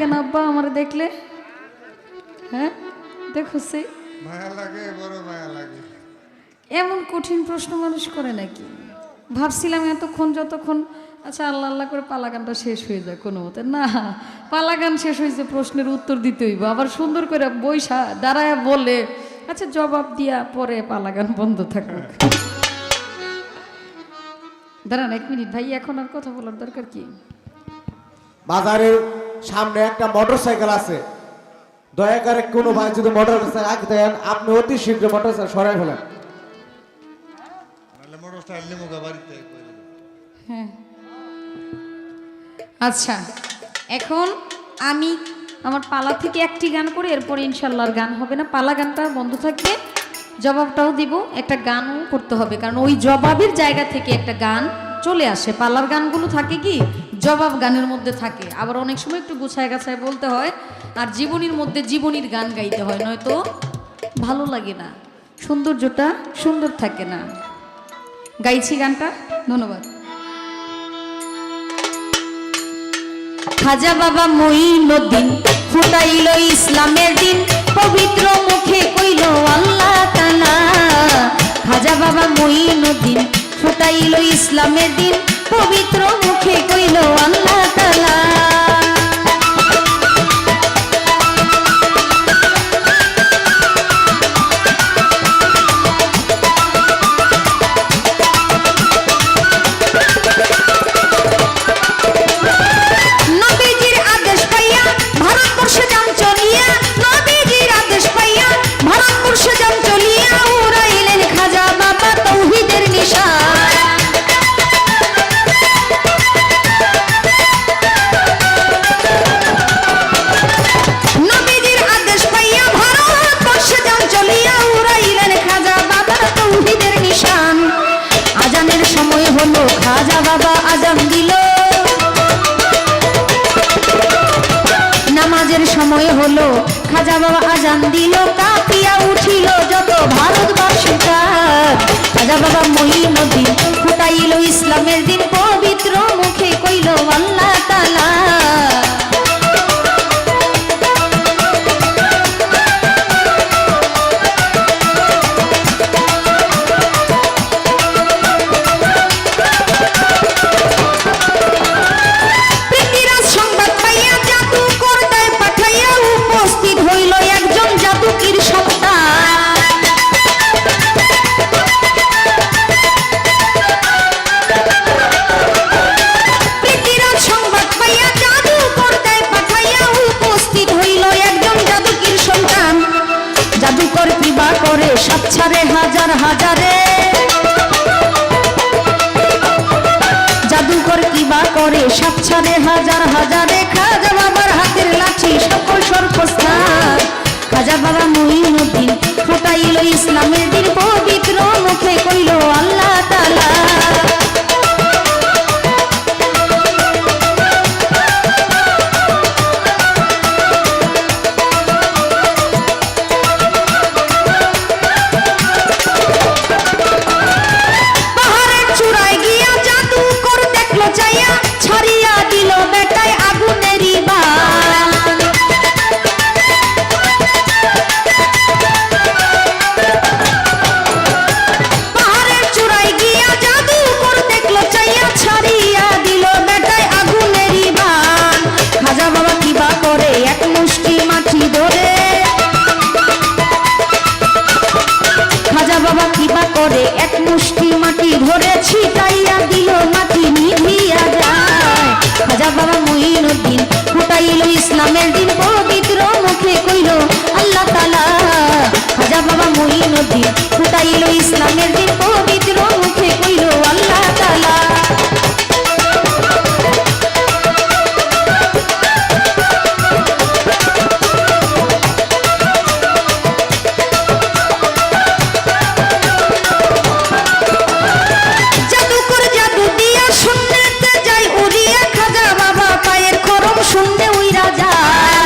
কেন আব্বা আমার দেখলে? হ্যাঁ দেখো সে মায়া লাগে, বড় মায়া লাগে। এমন কঠিন প্রশ্ন মানুষ করে নাকি? ভাবছিলাম এতক্ষণ যতক্ষণ আচ্ছা আল্লাহ আল্লাহ করে পালা গানটা শেষ হয়ে যায় কোনো মতে, না পালা গান শেষ হয়েছে প্রশ্নের উত্তর দিতে হইব, আবার সুন্দর করে বৈশা দাঁড়ায় বলে আচ্ছা জবাব দিয়া পরে পালা গান বন্ধ থাকুক। দাঁড়ান 1 মিনিট ভাই, এখন আর কথা বলার দরকার কি? বাজারের সামনে একটা মোটরসাইকেল আছে, দয়া করে কোনো ভাই যদি মোটরসাইকেল আগে দেন আপনি অতি শীঘ্র মোটরসাইকেল সরাই ফেলেন। নাহলে মোটরসাইকেল নিয়ে মুখে বাড়িতে হ্যাঁ আচ্ছা, এখন আমি আমার পালা থেকে একটি গান করে এরপরে ইনশাল্লাহ আর গান হবে না, পালা গানটা বন্ধ থাকবে, জবাবটাও দিব, একটা গানও করতে হবে, কারণ ওই জবাবের জায়গা থেকে একটা গান চলে আসে। পালার গানগুলো থাকে কি জবাব গানের মধ্যে থাকে, আবার অনেক সময় একটু গুছায় গাছায় বলতে হয়, আর জীবনীর মধ্যে জীবনীর গান গাইতে হয়, নয়তো ভালো লাগে না, সৌন্দর্যটা সুন্দর থাকে না। গাইছি গানটা, ধন্যবাদ। খাজা বাবা মঈনুদ্দিন ফুটাইল ইসলামের দিন, পবিত্র মুখে কইল আল্লাহ তাআলা। খাজা বাবা মঈনুদ্দিন ফুটাইল ইসলামের দিন, পবিত্র মুখে কইল আল্লাহ তাআলা। খাজা বাবা আজান দিল, নামাজের সময় হলো, খাজা বাবা আজান দিল, কাঁপিয়া উঠিল যত ভারতবাসীকার। খাজা বাবা মঈনুদ্দিন ফুটাইল ইসলামের দিন, পবিত্র মুখে কইল আল্লাহ তাআলা। জাদুকর কিবা করে সাত ছাড়ে হাজার হাজারে, জাদুকর কিবা করে সাত ছাড়ে হাজার হাজারে, খাজা বাবার হাতের লাঠি সকল সর্বস্থান। খাজা বাবা মঈনুদ্দিন ফুটাইল ইসলামের দিন, পবিত্র মুখে কইল আল্লাহ তাআলা। ছাড়িয়া দিল বেটায় আগুনেরই বান, পাহাড়ের চূড়ায় গিয়া জাদুকর দেখলো চাইয়া, ছাড়িয়া দিল বেটায় আগুনেরই বান। খাজা বাবা কিবা করে এক মুষ্টি মাটি ধরে, খাজা বাবা কিবা করে এক মুষ্টি মাটি ধরে, ছিটাইয়া দিল মাটি নিভিয়া যায়। খাজা বাবা মঈনুদ্দিন ফুটাইল ইসলামের দিন, পবিত্র মুখে কইল আল্লাহ তাআলা। খাজা বাবা মঈনুদ্দিন ফুটাইল ইসলামের দিন, পবিত্র মুখে কইল আল্লাহ তাআলা। জাদুকর জাদু দিয়া শূন্যতে যাই উড়িয়া, খাজা বাবা পায়ের খরম শূন্যে উইরা যায়।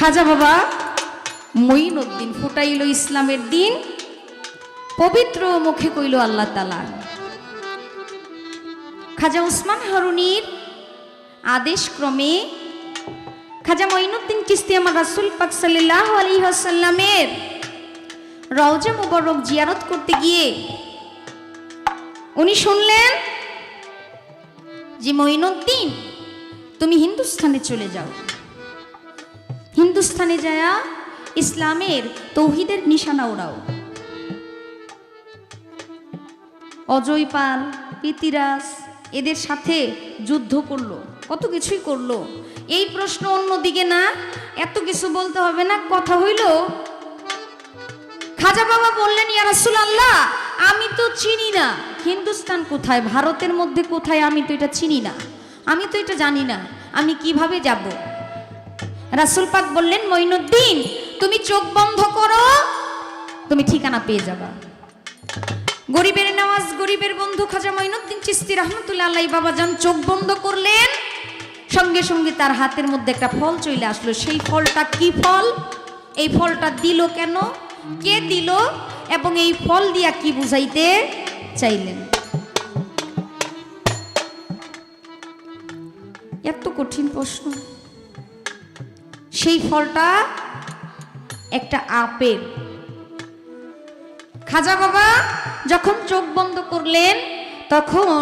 খাজা বাবা মঈনুদ্দিন ফুটাইল ইসলামের দিন, পবিত্র মুখে কইল আল্লাহ তাআলা। খাজা উসমান হারুনির আদেশ ক্রমে খাজা মঈনুদ্দিন চিশতি আমার রাসূল পাক সাল্লাল্লাহু আলাইহি ওয়াসাল্লামের রওজা মুবারক জিয়ারত করতে গিয়ে উনি শুনলেন যে মঈনুদ্দিন তুমি হিন্দুস্থানে চলে যাও, হিন্দুস্থানে যায়া ইসলামের তৌহিদের নিশানা ওড়াও। অজয় পাল, পৃথিরাজ এদের সাথে যুদ্ধ করলো, কত কিছুই করলো। এই প্রশ্ন অন্যদিকে না, এত কিছু বলতে হবে না, কথা হইল খাজা বাবা বললেন ইয়া রাসূলুল্লাহ আমি তো চিনি না হিন্দুস্তান কোথায়, ভারতের মধ্যে কোথায়, আমি তো এটা চিনি না, আমি তো এটা জানি না, আমি কিভাবে যাব? রাসূল পাক বললেন মঈনুদ্দিন তুমি চোখ বন্ধ করো, তুমি ঠিকানা পেয়ে যাবা। গরিবের নওয়াজ, গরিবের বন্ধু খাজা মঈনুদ্দিন চিশতি রহমাতুল্লাহ আলাইহি বাবা যান চোখ বন্ধ করলেন, সঙ্গে সঙ্গে তার হাতের মধ্যে একটা ফল চলে আসলো। সেই ফলটা কি ফল, এই ফলটা দিল কেন, কে দিল, এবং এই ফল দিয়া কি বুঝাইতে চাইলেন? এত কঠিন প্রশ্ন। সেই ফলটা একটা আপেল। খাজা বাবা যখন চোখ বন্ধ করলেন তখন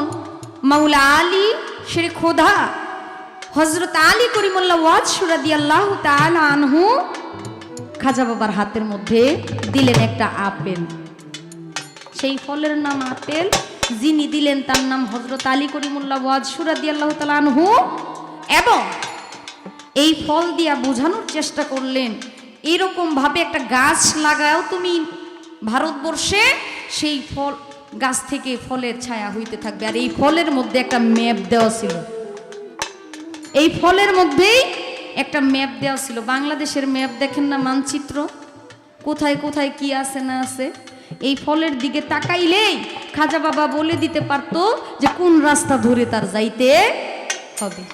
মাওলা আলী শেরে খোদা হযরত আলী করিমুল্লাহ ওয়াজ রাদিয়াল্লাহু তাআলা আনহু খাজা বাবার হাতের মধ্যে দিলেন একটা আপেল। সেই ফলের নাম আপেল, যিনি দিলেন তার নাম হযরত আলী করিমুল্লাহ ওয়াজ রাদিয়াল্লাহু তাআলা আনহু। এবং এই ফল দিয়া বোঝানোর চেষ্টা করলেন এরকম ভাবে একটা গাছ লাগাও তুমি ভারতবর্ষে, সেই ফল গাছ থেকে ফলের ছায়া হইতে থাকবে। আর এই ফলের মধ্যে একটা ম্যাপ দেওয়া ছিল, এই ফলের মধ্যেই একটা ম্যাপ দেওয়া ছিল। বাংলাদেশের ম্যাপ দেখেন না, মানচিত্র, কোথায় কোথায় কি আছে না আছে, এই ফলের দিকে তাকাইলেই খাজা বাবা বলে দিতে পারতো যে কোন রাস্তা ধরে তার যাইতে হবে।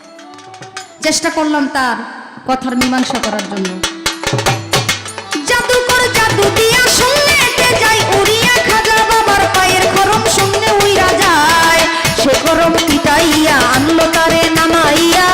চেষ্টা করলাম তার কথার মীমাংসা করার জন্য। জাদুকর জাদু দিয়া শুনতে যাই উড়িয়া, খাজা বাবার পায়ের খরম শুনতে উইরা যায়, সে খরম পিটাইয়া আনলো তারে নামাইয়া,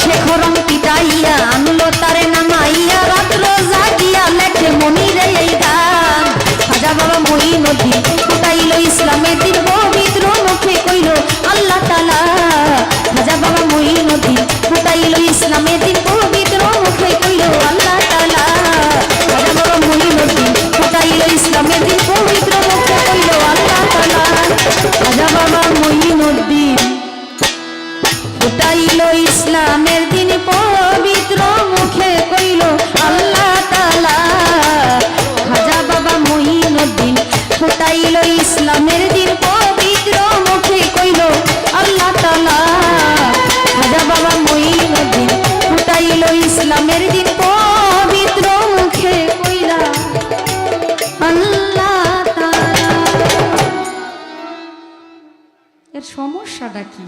সে খরম পিটাইয়া আনলো তারে নামাইয়া, রাত্র জাগিয়া লেখে মনিরে এই গান। খাজা বাবা মঈনুদ্দিন ফুটাইল ইসলামের দিন, পবিত্র মুখে কইল আল্লাহ তাআলা। খাজা বাবা মঈনুদ্দিন ফুটাইল ইসলামের দিন, পবিত্র মুখে কইল আল্লাহ তাআলা। খাজা বাবা মঈনুদ্দিন ফুটাইল ইসলামের দিন, পবিত্র মুখে কইল আল্লাহ তাআলা। খাজা বাবা মঈনুদ্দিন ফুটাইল ইসলামের দিন, পবিত্র মুখে কইল আল্লাহ তাআলা। খাজা বাবা মঈনুদ্দিন ফুটাইল ইসলামের দিন, পবিত্র মুখে কইল আল্লাহ তাআলা। খাজা বাবা মঈনুদ্দিন ফুটাইল ইসলামের দিন, পবিত্র মুখে কইল আল্লাহ তাআলা। এর সমস্যাটা কি?